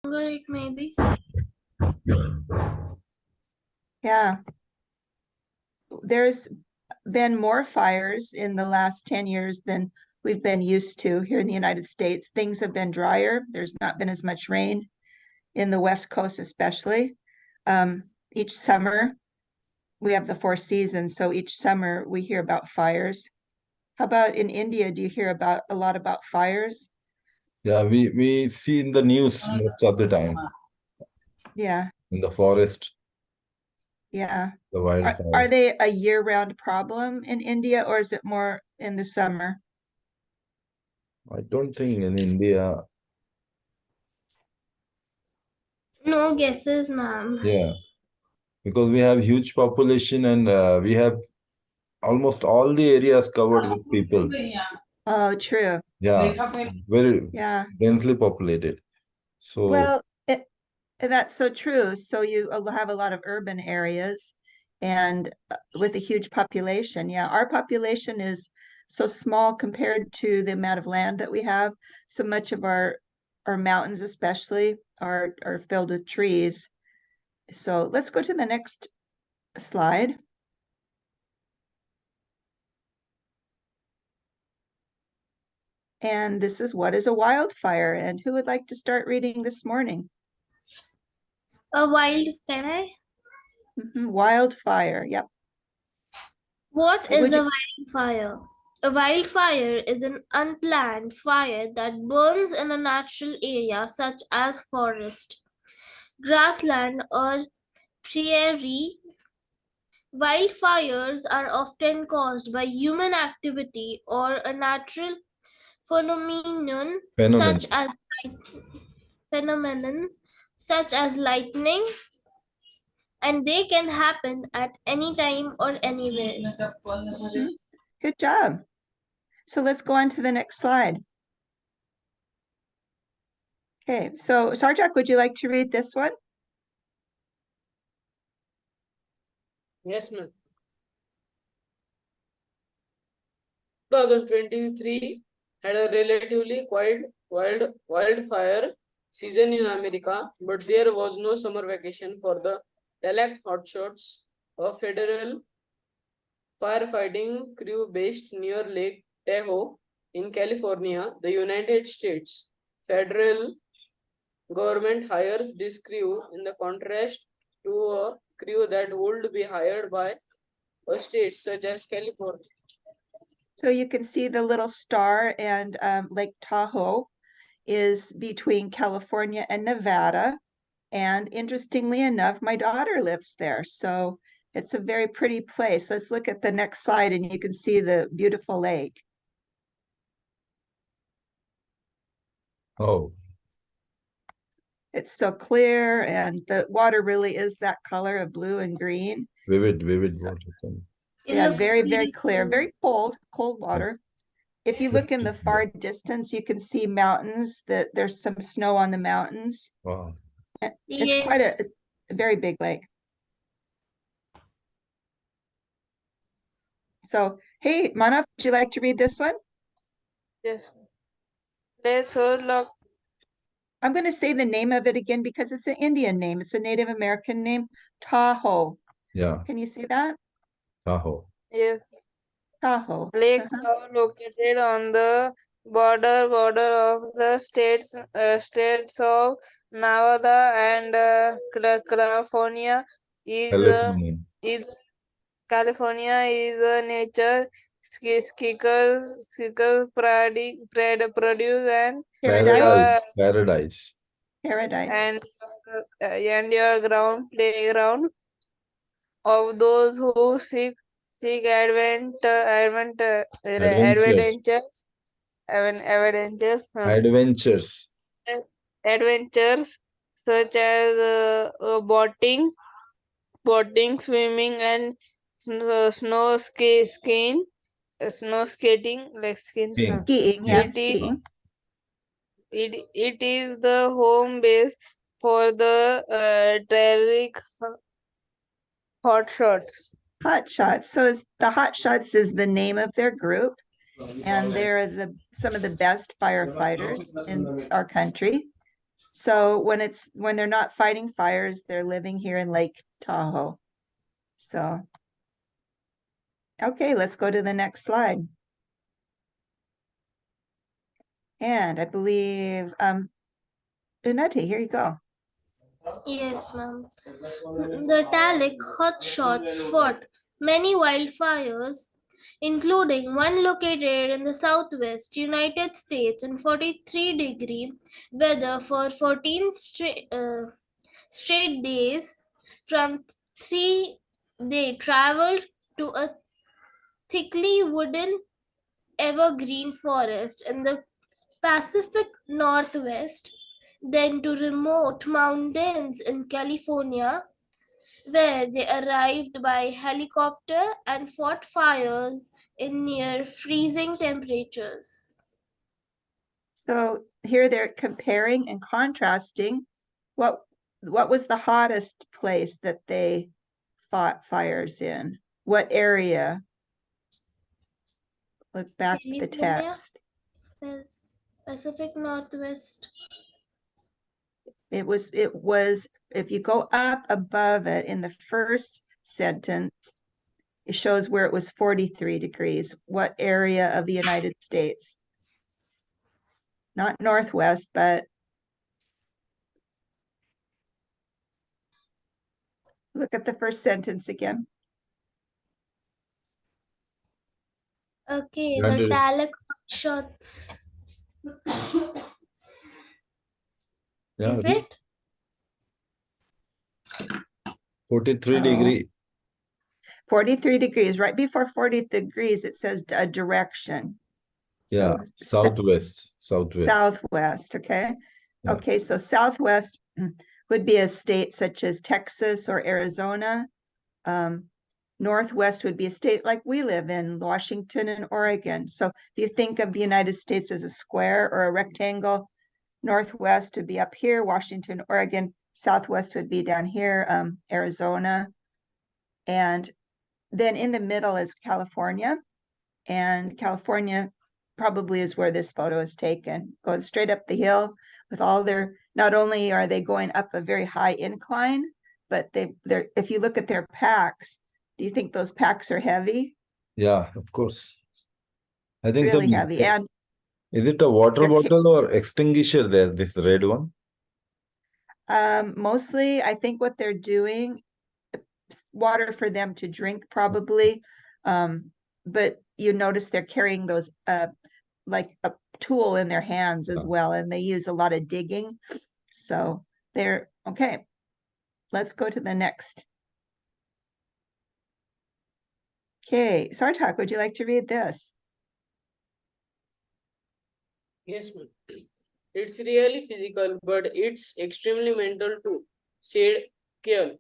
It may be. Yeah. There's been more fires in the last 10 years than we've been used to here in the United States. Things have been drier. There's not been as much rain in the West Coast, especially. Each summer, we have the 4 seasons, so each summer we hear about fires. How about in India? Do you hear about a lot about fires? Yeah, we see in the news most of the time Yeah, in the forest, yeah. the Are wildfires. they a year-round problem in India, or is it more in the summer? I don't think in India, No guesses, ma'am. yeah, because we have huge population and we have almost all the areas covered with people. Oh, true. Yeah, very Yeah. densely populated. So, Well, that's so true. So you have a lot of urban areas and with a huge population. Yeah, our population is so small compared to the amount of land that we have. So much of our mountains especially are filled with trees. So let's go to the next slide. And this is what is a wildfire? And who would like to start reading this morning? Can I? Wildfire. Yep. What Would is you? a wildfire? A wildfire is an unplanned fire that burns in a natural area such as forest, grassland, or prairie. Wildfires are often caused by human activity or a natural phenomenon phenomenon. such as phenomenon such as lightning, and they can happen at any time or anywhere. Good job. So let's go on to the next slide. Okay, so Sarjak, would you like to read this one? Yes, ma'am. 2023 had a relatively quiet wildfire season in America, but there was no summer vacation for the Hotshots, a federal firefighting crew based near Lake Tahoe in California, the United States. Federal government hires this crew in the contrast to a crew that would be hired by a state such as California. So you can see the little star, and Lake Tahoe is between California and Nevada. And interestingly enough, my daughter lives there. So it's a very pretty place. Let's look at the next slide and you can see the beautiful lake. Oh, It's so clear and the water really is that color of blue and green. vivid So, water. yeah, very, very clear, very cold water. If you look in the far Yeah. distance, you can see mountains, that there's some snow on the mountains. Wow. It's quite a Yes. very big lake. So, hey, Manav, would you like to read this one? Yes. Let's hold look. I'm going to say the name of it again because it's an Indian name. It's a Native American name, Tahoe. Yeah, Can you say that? Tahoe. Yes. Tahoe. Lakes are located on the border of the states of Nevada and California. California. Is California is a nature produce and Paradise. Paradise. Paradise. and your ground playground of those who seek Adventures. adventures Adventures. adventures such as boating, swimming, and snow skating, like skins. King. Skiing, yeah, skiing. It is the home base for the Derrick Hotshots. Hotshot. So the Hotshots is the name of their group, and they're some of the best firefighters in our country. So when they're not fighting fires, they're living here in Lake Tahoe. So, okay, let's go to the next slide. And I believe, Unati, here you go. Yes, ma'am. The Italic hotshots fought many wildfires, including one located in the southwest United States in 43-degree weather for 14 straight days. From 3, they traveled to a thickly wooded evergreen forest in the Pacific Northwest, then to remote mountains in California, where they arrived by helicopter and fought fires in near freezing temperatures. So here they're comparing and contrasting what was the hottest place that they fought fires in? What area? Look back at the California, text. Pacific Northwest. It was, if you go up above it in the first sentence, it shows where it was 43 degrees. What area of the United States? Not Northwest, but look at the first sentence again. Okay, Yeah, the there is Italic shots. yeah, Is it? 43 Oh. degree. 43 degrees. Right before 40 degrees, it says a direction. Yeah, So southwest. southwest, okay? Yeah. Okay, so southwest would be a state such as Texas or Arizona. Northwest would be a state like we live in, Washington and Oregon. So if you think of the United States as a square or a rectangle, Northwest would be up here, Washington, Oregon. Southwest would be down here, Arizona. And then in the middle is California. And California probably is where this photo is taken, going straight up the hill with all their, not only are they going up a very high incline, but they're, if you look at their packs, do you think those packs are heavy? Yeah, of course. I think Really so. heavy. And Is it a water they're bottle or extinguisher there, this red one? mostly, I think what they're doing, water for them to drink probably. But you notice they're carrying those like a tool in their hands as Yeah. well, and they use a lot of digging. So they're okay. Let's go to the next. Okay, Sartak, would you like to read this? Yes, ma'am. It's really physical, but it's extremely mental too, said Kiel.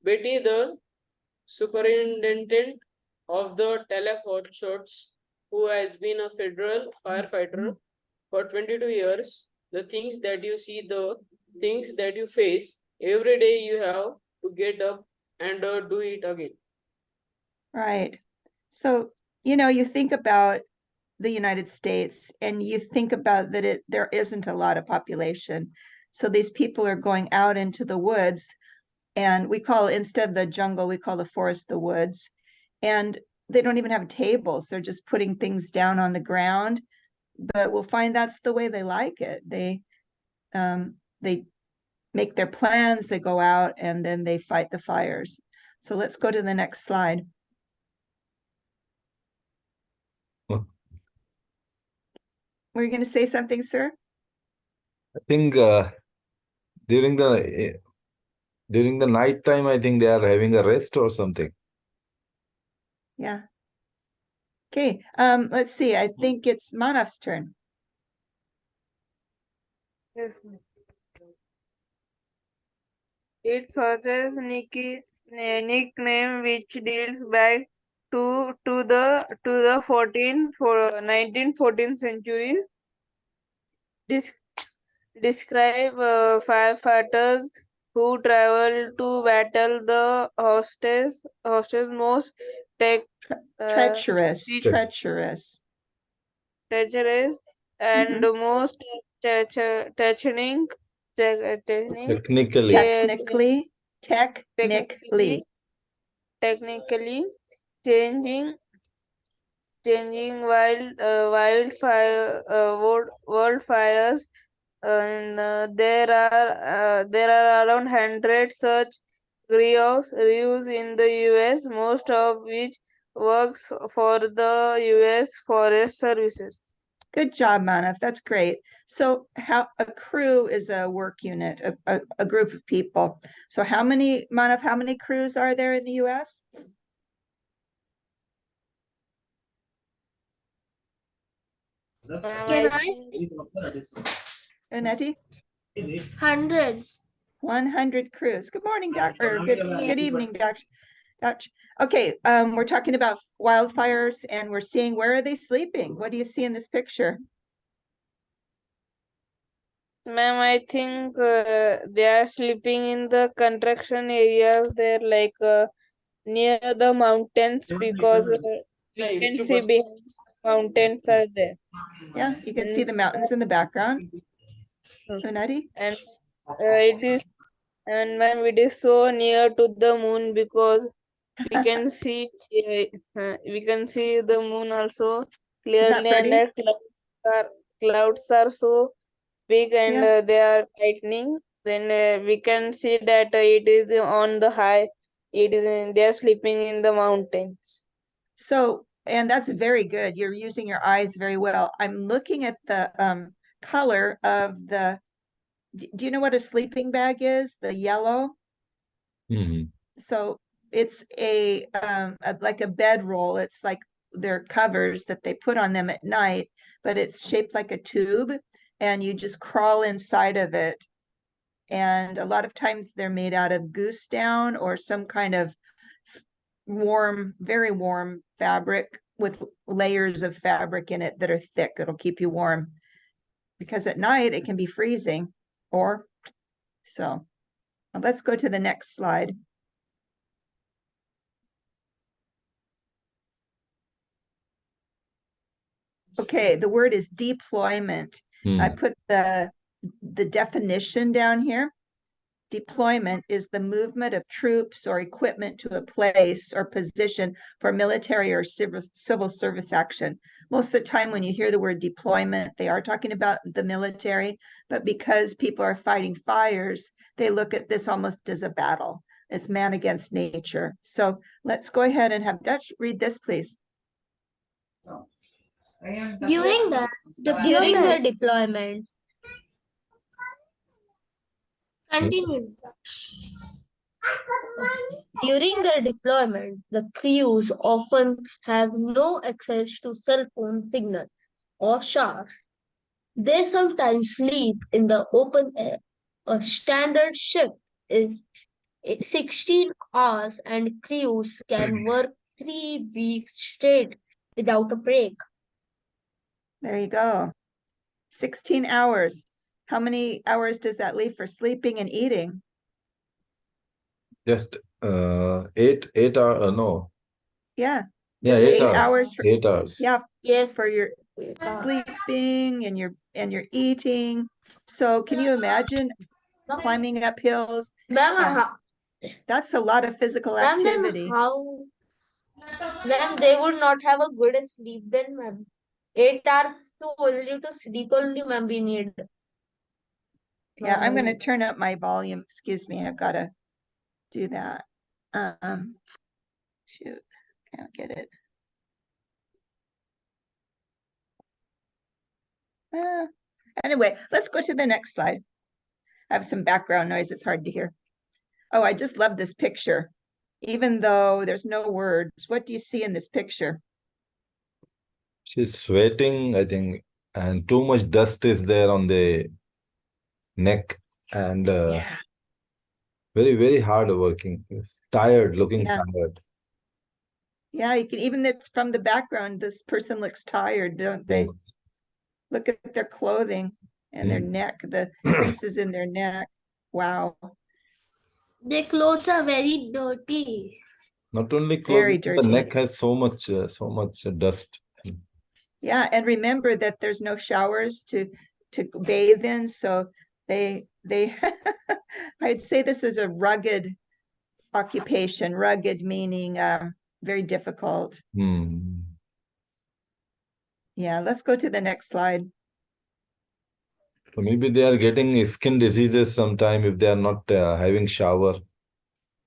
Betty, the superintendent of the Hotshots, who has been a federal firefighter for 22 years, the things that you see, the things that you face, every day you have to get up and do it again. Right. So, you think about the United States and you think about that there isn't a lot of population. So these people are going out into the woods, and we call, instead of the jungle, we call the forest the woods. And they don't even have tables. They're just putting things down on the ground. But we'll find that's the way they like it. They make their plans, they go out, and then they fight the fires. So let's go to the next slide. Were you going to say something, sir? I think during the night time, I think they are having a rest or something. Yeah. Okay, let's see. I think it's Manav's turn. Yes, ma'am. It Sajed's nickname, which dates back to the 1914 centuries, describe firefighters who travel to battle the hostess most Treacherous, te- treacherous. treacherous and most threatening Technically. Technically, technically changing wildfires, and there are around 100 such reuse in the US, most of which works for the US Forest Services. good job, Manav. That's great. So how a crew is a work unit, a group of people. So how many, Manav, how many crews are there in the US? Can I? Annette? 100. 100 crews. Good morning, Doctor. Good Yes. evening, Doctor. Okay, we're talking about wildfires and we're seeing, where are they sleeping? What do you see in this picture? Ma'am, I think they are sleeping in the construction areas. They're like near the mountains, because we can see behind mountains are there. Yeah, you can see the mountains in the background. Unati? And it is, and ma'am, it is so near to the moon, because we can see the moon also clearly, and pretty? the clouds are so big, and Yeah. they are tightening. Then we can see that it is on the high. They are sleeping in the mountains. So, and that's very good. You're using your eyes very well. I'm looking at the color of the, do you know what a sleeping bag is? The yellow? Mhm. So it's like a bedroll. It's like their covers that they put on them at night, but it's shaped like a tube and you just crawl inside of it. And a lot of times they're made out of goose down or some kind of warm, very warm fabric with layers of fabric in it that are thick. It'll keep you warm because at night it can be freezing. Or so let's go to the next slide. Okay, the word is deployment. I Hmm. put the definition down here. Deployment is the movement of troops or equipment to a place or position for military or civil service action. Most of the time when you hear the word deployment, they are talking about the military, but because people are fighting fires, they look at this almost as a battle. It's man against nature. So let's go ahead and have Dutch read this, please. During the deployment, continue. During their deployment, the crews often have no access to cell phone signals or showers. They sometimes sleep in the open air. A standard shift is 16 hours, and crews can work 3 weeks straight without a break. There you go. 16 hours. How many hours does that leave for sleeping and eating? Just 8 hours. No. Yeah, Yeah, just 8 8 hours. hours for, 8 hours. yeah, Yes, for your sleeping and your eating. So can you imagine climbing up hills? ma'am, That's a lot of physical ma'am, then activity. how? Ma'am, they would not have a good sleep then, ma'am. 8 hours to only to sleep only, ma'am, we need. Yeah, I'm going to turn up my volume. Excuse me, I've got to do that. Shoot, can't get it. Anyway, let's go to the next slide. I have some background noise. It's hard to hear. Oh, I just love this picture. Even though there's no words, what do you see in this picture? She's sweating, I think, and too much dust is there on the neck, and Yeah, very, very hard working. Tired, looking yeah, tired. yeah. You can, even it's from the background, this person looks tired, don't they? Yes. Look at their clothing and their neck, the creases in their neck. Wow, Their clothes are very dirty. Not only very clothing, the dirty. neck has so much dust. Yeah, and remember that there's no showers to bathe in, so they they, I'd say this is a rugged occupation, rugged meaning very difficult. Hmm. Yeah, let's go to the next slide. So maybe they are getting skin diseases sometime if they are not having shower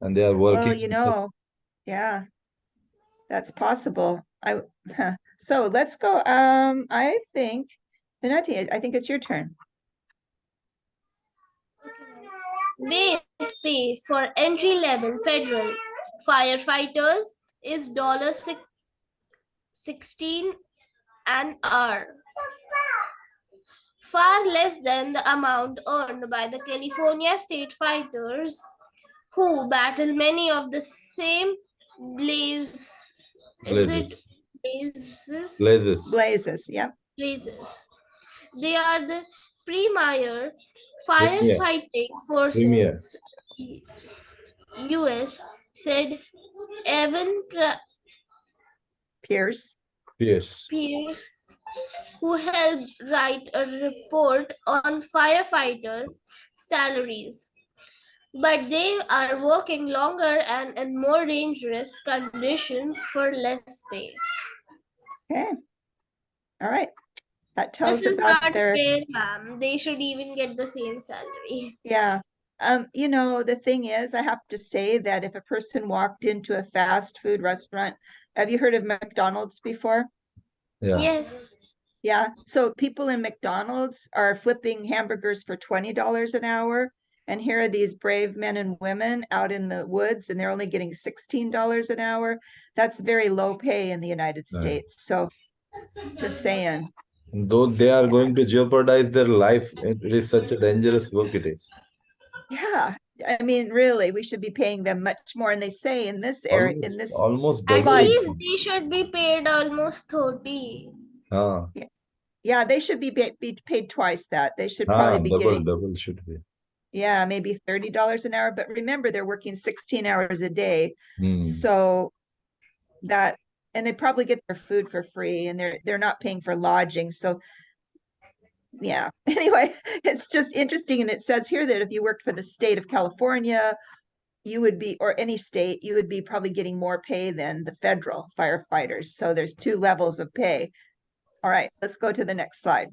and they are Well, working. you know, yeah, that's possible. So let's go. I think, Vinati, I think it's your turn. Base pay for entry-level federal firefighters is $16 an hour, far less than the amount earned by the California state fighters who battle many of the same blaze is it Blazes. blazes Blazes. Blazes, yep. blazes. They are the premier Premier. firefighting Premier. forces US, said Evan Pierce. Yes. Pierce, who helped write a report on firefighter salaries. But they are working longer and in more dangerous conditions for less pay. Okay. All right. That This tells is about not their, fair, ma'am. They should even get the same salary. yeah. You know, the thing is, I have to say that if a person walked into a fast food restaurant, have you heard of McDonald's before? Yeah. Yes. Yeah. So people in McDonald's are flipping hamburgers for $20 an hour. And here are these brave men and women out in the woods, and they're only getting $16 an hour. That's very low pay in the United Right. States. So just saying. Though they are going to jeopardize their life, it is such a dangerous work it is. Yeah. I mean, really, we should be paying them much more. And they say in this area, in this Almost At double. least they should be paid almost 30. Ah, yeah, they should be paid twice that. They should probably be getting, double should be. yeah, maybe $30 an hour. But remember, they're working 16 hours a day. Hmm. So that, and they probably get their food for free, and they're not paying for lodging. So yeah, anyway, it's just interesting. And it says here that if you worked for the state of California, you would be, or any state, you would be probably getting more pay than the federal firefighters. So there's two levels of pay. All right, let's go to the next slide.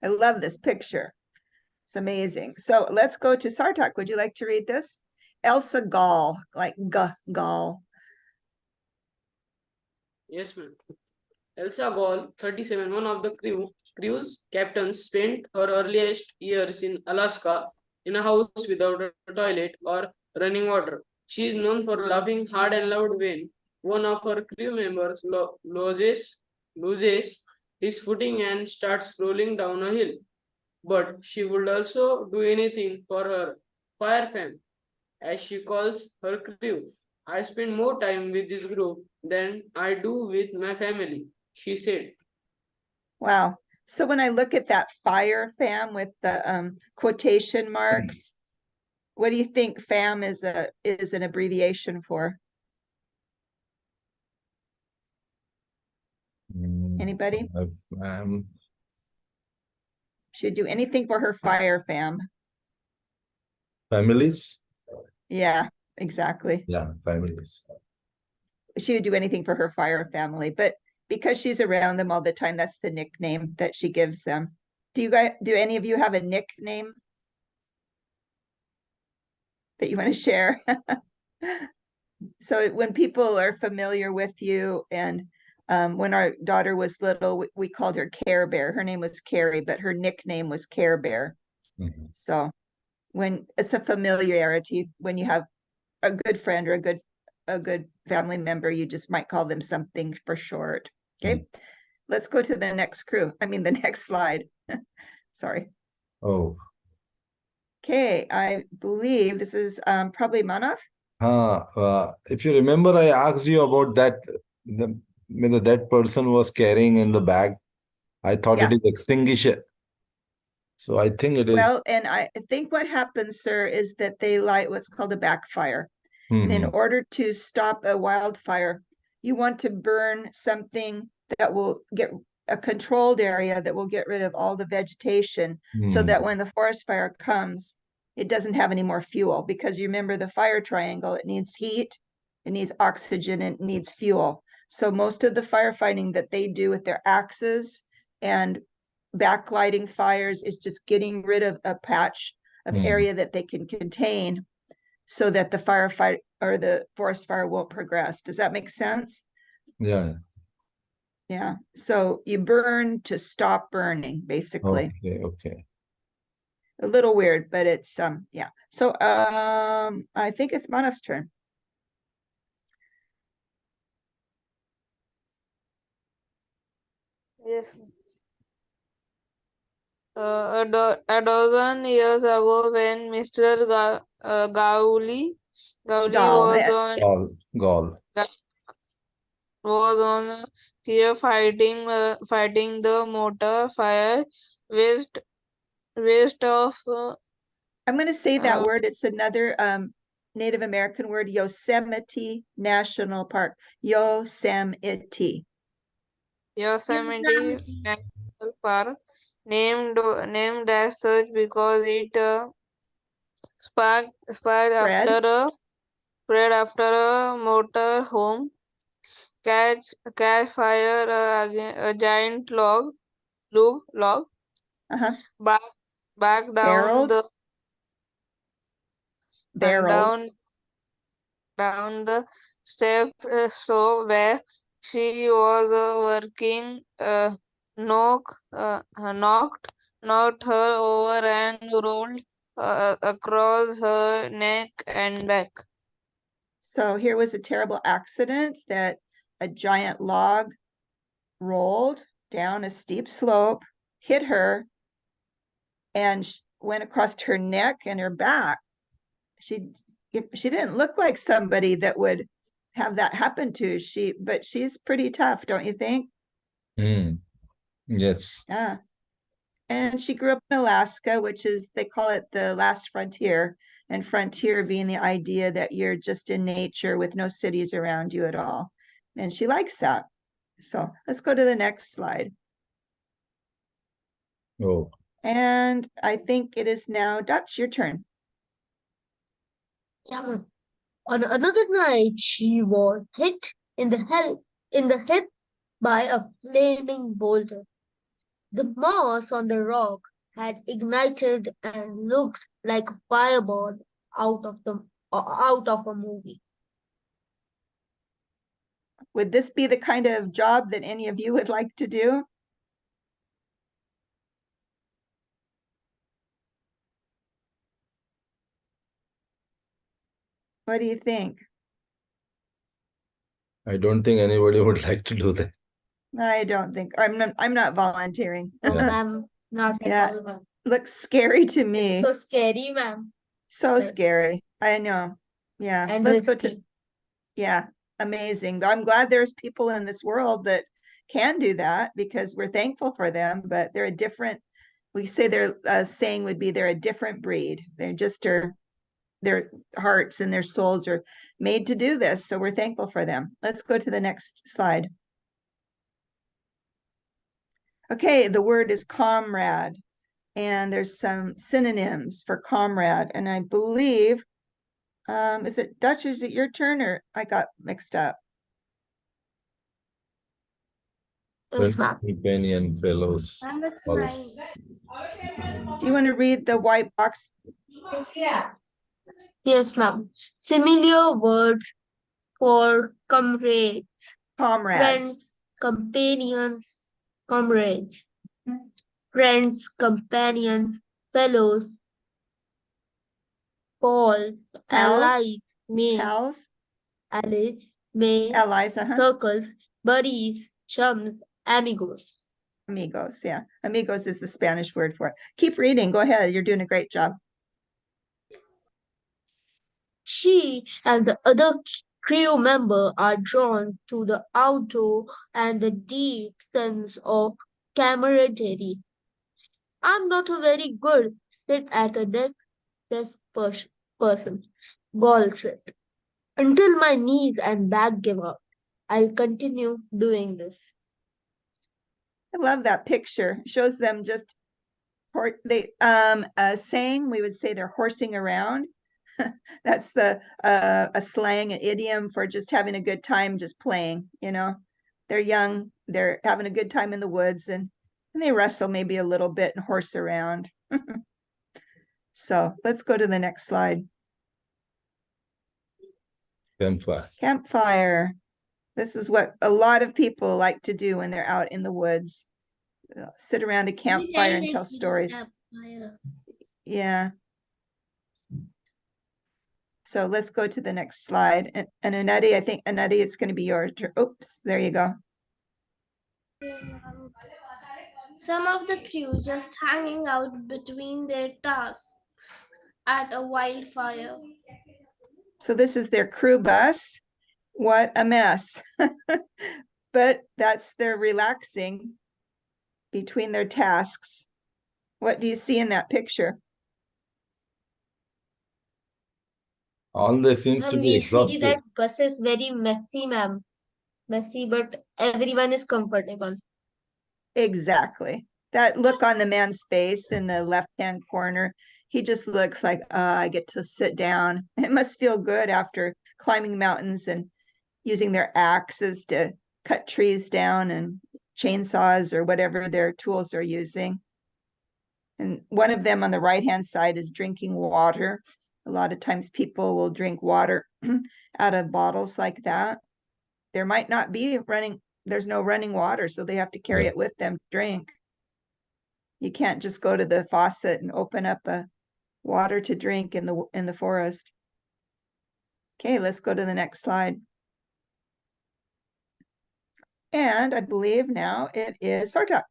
I love this picture. It's amazing. So let's go to Sartak. Would you like to read this? Elsa Gall, like Gall. Yes, ma'am. Elsa Gall, 37, one of the crew's captains, spent her earliest years in Alaska in a house without a toilet or running water. She is known for laughing hard and loud when one of her crew members loses his footing and starts rolling down a hill. But she would also do anything for her fire fam, as she calls her crew. I spend more time with this group than I do with my family, she said. Wow. So when I look at that fire fam with the quotation marks, what do you think fam is an abbreviation for? Anybody? Should do anything for her fire fam. Families? Yeah, exactly. Yeah, families. She would do anything for her fire family, but because she's around them all the time, that's the nickname that she gives them. Do any of you have a nickname that you want to share? So when people are familiar with you, and when our daughter was little, we called her Care Bear. Her name was Carrie, but her nickname was Care Bear. Mhm. So when it's a familiarity, when you have a good friend or a good family member, you just might call them something for short. Okay. Let's go to the next the next slide. Sorry. Oh. Okay, I believe this is probably Manav. If you remember, I asked you about that. That person was carrying in the bag. I thought Yeah. it is extinguisher. So I think it is. Well, and I think what happens, sir, is that they light what's called a backfire. And in order to stop a wildfire, you want to burn something that will get a controlled area that will get rid of all the vegetation so that when the forest fire comes, it doesn't have any more fuel, because you remember the fire triangle, it needs heat, it needs oxygen, and it needs fuel. So most of the firefighting that they do with their axes and backlighting fires is just getting rid of a patch of area that they can contain so that the firefight or the forest fire won't progress. Does that make sense? Yeah. Yeah. So you burn to stop burning, basically. Okay. A little weird, but it's yeah. So I think it's Manav's turn. Yes. A dozen years ago, when Mr. Gauli Gall. Gall. was on here fighting the motor fire west of I'm going to say that uh, word. It's another Native American word, Yosemite National Park. Yosemite. Yosemite Yosemite. National Park, named as such because it sparked Fred. spread after a motor home catch fire a giant log Uh-huh. back back down Barreled. the and Barreled. down the step so where she was working knocked her over and rolled across her neck and back. So here was a terrible accident that a giant log rolled down a steep slope, hit her, and went across her neck and her back. She didn't look like somebody that would have that happen to. But she's pretty tough, don't you think? Yes. Yeah. And she grew up in Alaska, which is, they call it the last frontier, and frontier being the idea that you're just in nature with no cities around you at all. And she likes that. So let's go to the next slide. Oh. And I think it is now Dutch, your turn. Yeah. On another night, she was hit in the head by a flaming boulder. The moss on the rock had ignited and looked like a fireball out of a movie. Would this be the kind of job that any of you would like to do? What do you think? I don't think anybody would like to do that. I don't think I'm not volunteering. No, Yeah. ma'am, not at Yeah. all, ma'am. Looks scary to me. So scary, ma'am, So like, scary. I know. Yeah. and Let's go to, risky. yeah, amazing. I'm glad there's people in this world that can do that because we're thankful for them, but they're a different, we say their saying would be they're a different breed. They're just their hearts and their souls are made to do this. So we're thankful for them. Let's go to the next slide. Okay, the word is comrade, and there's some synonyms for comrade. And I believe, is it Dutch? Is it your turn, or I got mixed up? Yes, Friends, ma'am. companion, fellows. And it's all. mine. Do you want to read the white box? Yes, ma'am. Similar words for comrade, Comrades. friends, companions, comrades, friends, companions, fellows, pals, Pals. allies, may, Allies, circles, buddies, chums, amigos. Amigos, yeah. Amigos is the Spanish word for it. Keep reading. Go ahead. You're doing a great job. She and the other crew member are drawn to the outdoor and the deep sense of camaraderie. I'm not a very good sit at a desk person. Bullshit. Until my knees and back give up, I'll continue doing this. I love that picture. Shows them just saying, we would say they're horsing around. That's the a slang, an idiom for just having a good time, just playing, you know. They're young, they're having a good time in the woods, and they wrestle maybe a little bit and horse around. So let's go to the next slide. Campfire. Campfire. This is what a lot of people like to do when they're out in the woods. Sit around a campfire and tell stories. Campfire. Yeah. So let's go to the next slide. And Annette, I think, Annette, it's going to be your turn. Oops, there you go. Some of the crew just hanging out between their tasks at a wildfire. So this is their crew bus. What a mess. But that's their relaxing between their tasks. What do you see in that picture? All they seems to Ma'am, be we see exhausted. that bus is very messy, ma'am. Messy, but everyone is comfortable. Exactly. That look on the man's face in the left-hand corner, he just looks like, I get to sit down. It must feel good after climbing mountains and using their axes to cut trees down and chainsaws or whatever their tools are using. And one of them on the right-hand side is drinking water. A lot of times people will drink water out of bottles like that. There might not be there's no running water, so they have to carry Yeah. it with them to drink. You can't just go to the faucet and open up a water to drink in the forest. Okay, let's go to the next slide. And I believe now it is Sartak.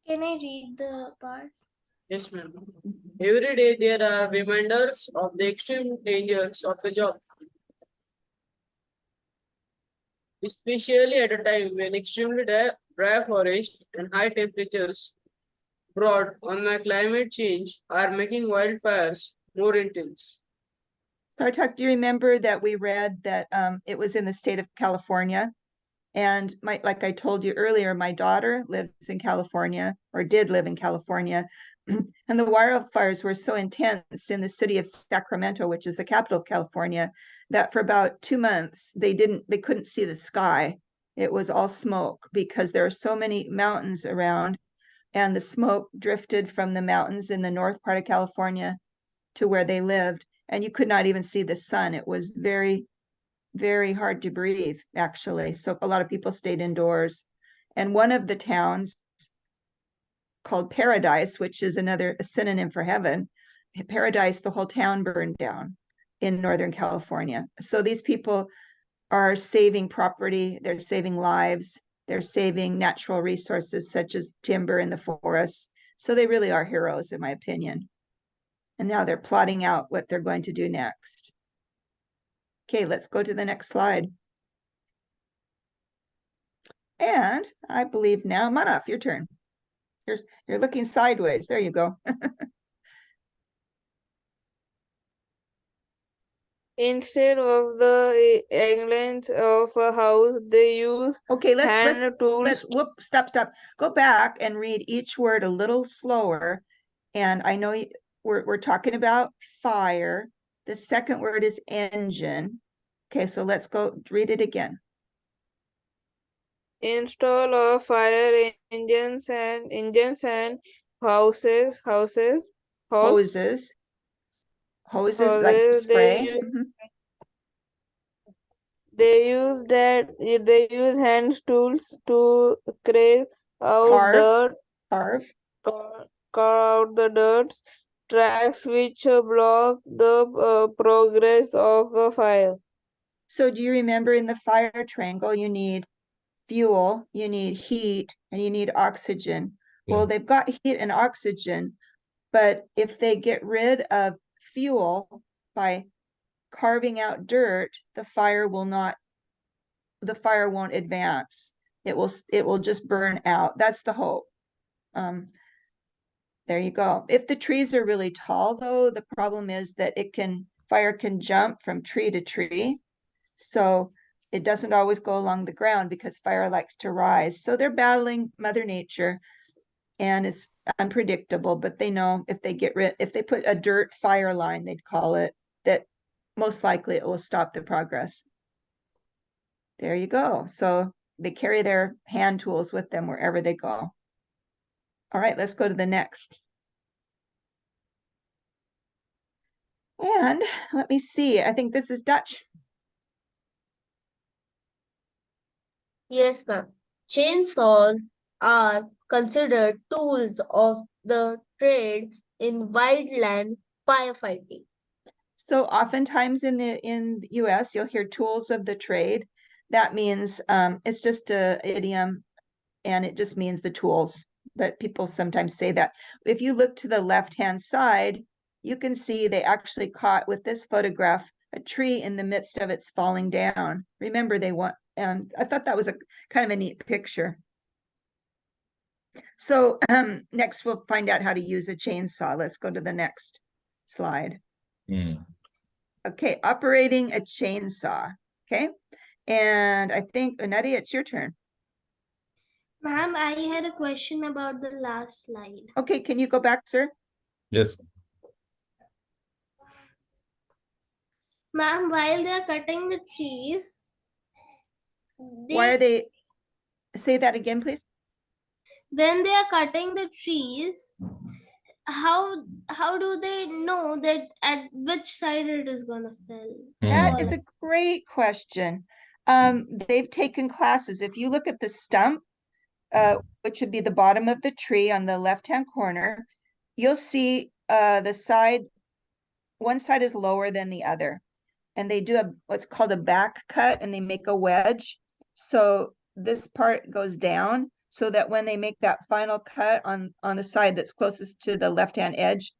Can I read the part? Yes, ma'am. Every day there are reminders of the extreme dangers of the job, especially at a time when extremely dry forest and high temperatures brought on by climate change are making wildfires more intense. Sartak, do you remember that we read that it was in the state of California? And like I told you earlier, my daughter lives in California, or did live in California. And the wildfires were so intense in the city of Sacramento, which is the capital of California, that for about 2 months they couldn't see the sky. It was all smoke because there are so many mountains around, and the smoke drifted from the mountains in the north part of California to where they lived, and you could not even see the sun. It was very, very hard to breathe, actually. So a lot of people stayed indoors. And one of the towns called Paradise, which is another synonym for heaven, Paradise, the whole town burned down in Northern California. So these people are saving property, they're saving lives, they're saving natural resources such as timber in the forests. So they really are heroes, in my opinion. And now they're plotting out what they're going to do next. Okay, let's go to the next slide. And I believe now, Manaf, your turn. You're looking sideways. There you go. Instead of the anglings of a house, they use Okay, hand tools. stop. Go back and read each word a little slower. And I know we're talking about fire. The second word is engine. Okay, so let's go read it again. Install of fire engines and houses, hose, Hoses like houses. spray. They use hand tools to carve out Carve. carve out the dirt tracks which block the progress of a fire. So do you remember in the fire triangle, you need fuel, you need heat, and you need oxygen. Well, Yeah. they've got heat and oxygen, but if they get rid of fuel by carving out dirt, the fire won't advance. It will just burn out. That's the hope. There you go. If the trees are really tall, though, the problem is that fire can jump from tree to tree. So It doesn't always go along the ground because fire likes to rise. So they're battling Mother Nature, and it's unpredictable, but they know if they put a dirt fire line, they'd call it, that most likely it will stop the progress. There you go. So they carry their hand tools with them wherever they go. All right, let's go to the next. And let me see, I think this is Dutch. Yes, ma'am. Chainsaws are considered tools of the trade in wildland firefighting. So oftentimes in the US, you'll hear tools of the trade. That means it's just a idiom, and it just means the tools. But people sometimes say that. If you look to the left-hand side, you can see they actually caught with this photograph a tree in the midst of its falling down. Remember, they want, and I thought that was a kind of a neat picture. So next we'll find out how to use a chainsaw. Let's go to the next slide. Okay, operating a chainsaw. Okay, and I think Nadia, it's your turn. Ma'am, I had a question about the last slide. Okay, can you go back, sir? Yes. Ma'am, while they are cutting the trees, Why are they, say that again, please? when they are cutting the trees, how do they know that at which side it is gonna fall? That is a great question. They've taken classes. If you look at the stump, which would be the bottom of the tree on the left-hand corner, you'll see the side, one side is lower than the other. And they do what's called a back cut, and they make a wedge. So this part goes down so that when they make that final cut on the side that's closest to the left-hand edge,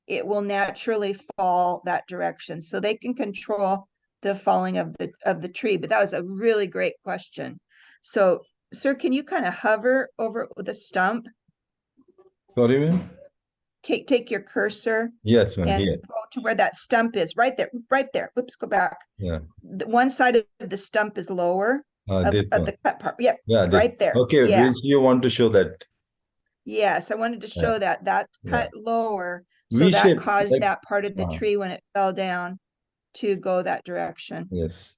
it will naturally fall that direction. So they can control the falling of the tree. But that was a really great question. So, sir, can you kind of hover over the stump? Sorry, ma'am? Okay, take your cursor. Yes, ma'am. And Here. go to where that stump is, right there, right there. Oops, go back. Yeah. One side of the stump is lower of This one. the cut part. Yep, Yeah, this. right there. Okay, Yeah. which you want to show that? Yes, I wanted to show that that's cut lower. So V that shape, caused like- that part of the tree when it fell down to go that direction. Yes.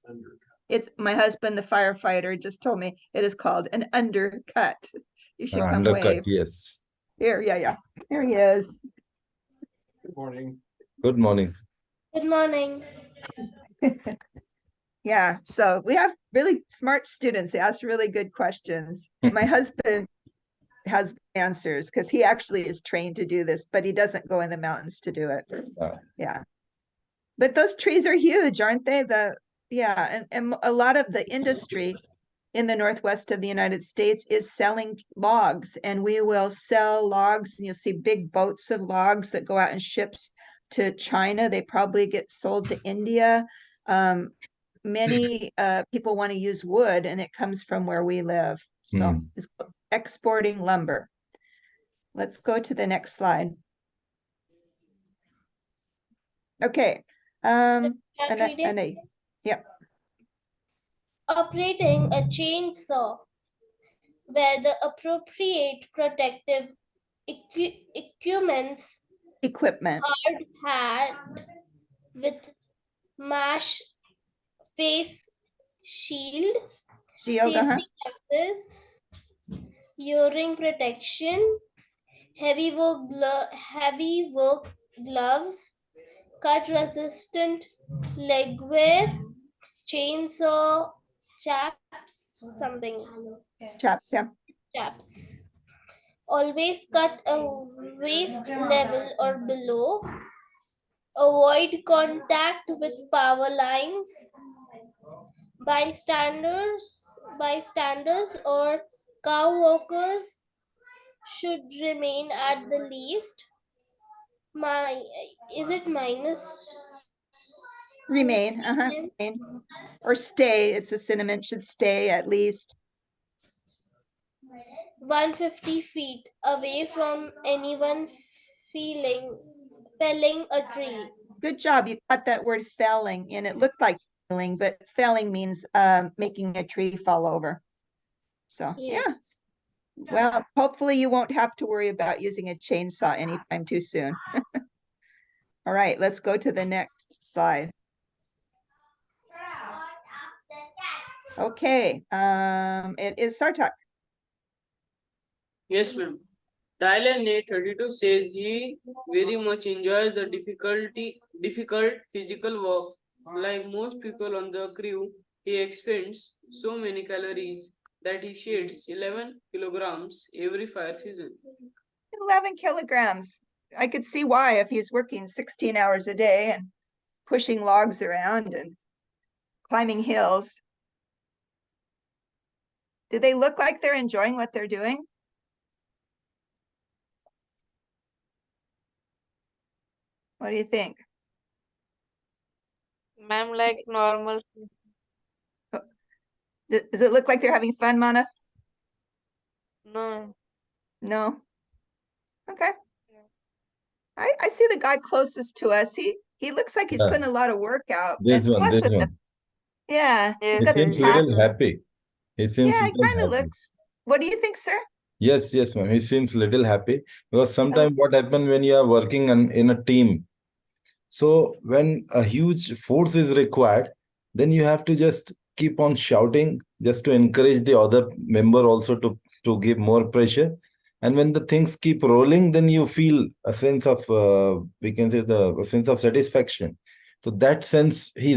It's my husband, the firefighter, just told me it is called an undercut. You should come Undercut, wave. yes. Here, yeah. Here he is. Good morning. Good morning. Good morning. Yeah, so we have really smart students. They ask really good questions. My husband has answers because he actually is trained to do this, but he doesn't go in the mountains to do it. Yeah. But those trees are huge, aren't they? And a lot of the industry in the northwest of the United States is selling logs, and we will sell logs, and you'll see big boats of logs that go out in ships to China. They probably get sold to India. Many people want to use wood, and it comes from where we live. So it's exporting lumber. Let's go to the next slide. Okay. Yeah. Operating a chainsaw where the appropriate protective equipment hard hat with mesh face shield, safety glasses, earring protection, heavy work gloves, cut resistant leg wear, chainsaw chaps. Always cut a waist level or below. Avoid contact with power lines. Bystanders or cow walkers should remain at the least. Is it minus? Remain, remain. Or stay, it's a synonym, should stay at least 150 feet away from anyone felling a tree. Good job. You got that word felling, and it looked like but felling means making a tree fall over. So, yeah. Yes. Well, hopefully you won't have to worry about using a chainsaw anytime too soon. All right, let's go to the next slide. Okay, it is Sartak. Yes, ma'am. Tyler Nate 32 says he very much enjoys the difficult physical work. Like most people on the crew, he expends so many calories that he sheds 11 kilograms every fire season. 11 kilograms. I could see why if he's working 16 hours a day and pushing logs around and climbing hills. Do they look like they're enjoying what they're doing? What do you think? Ma'am, like normal. Does it look like they're having fun, Mana? No. No. Okay. I see the guy closest to us. He looks like he's Yeah. putting a lot of work out. This And one, plus this with the, one. yeah, he's Yes, got the Seems yes. task. little happy. He seems Yeah, he little kind of happy. looks. What do you think, sir? Yes, yes, ma'am. He seems little happy because Oh, sometimes what happens when you are working in a team. So when a huge force is required, then you have to just keep on shouting just to encourage the other member also to give more pressure. And when the things keep rolling, then you feel a sense of we can say a sense of satisfaction. So that sense he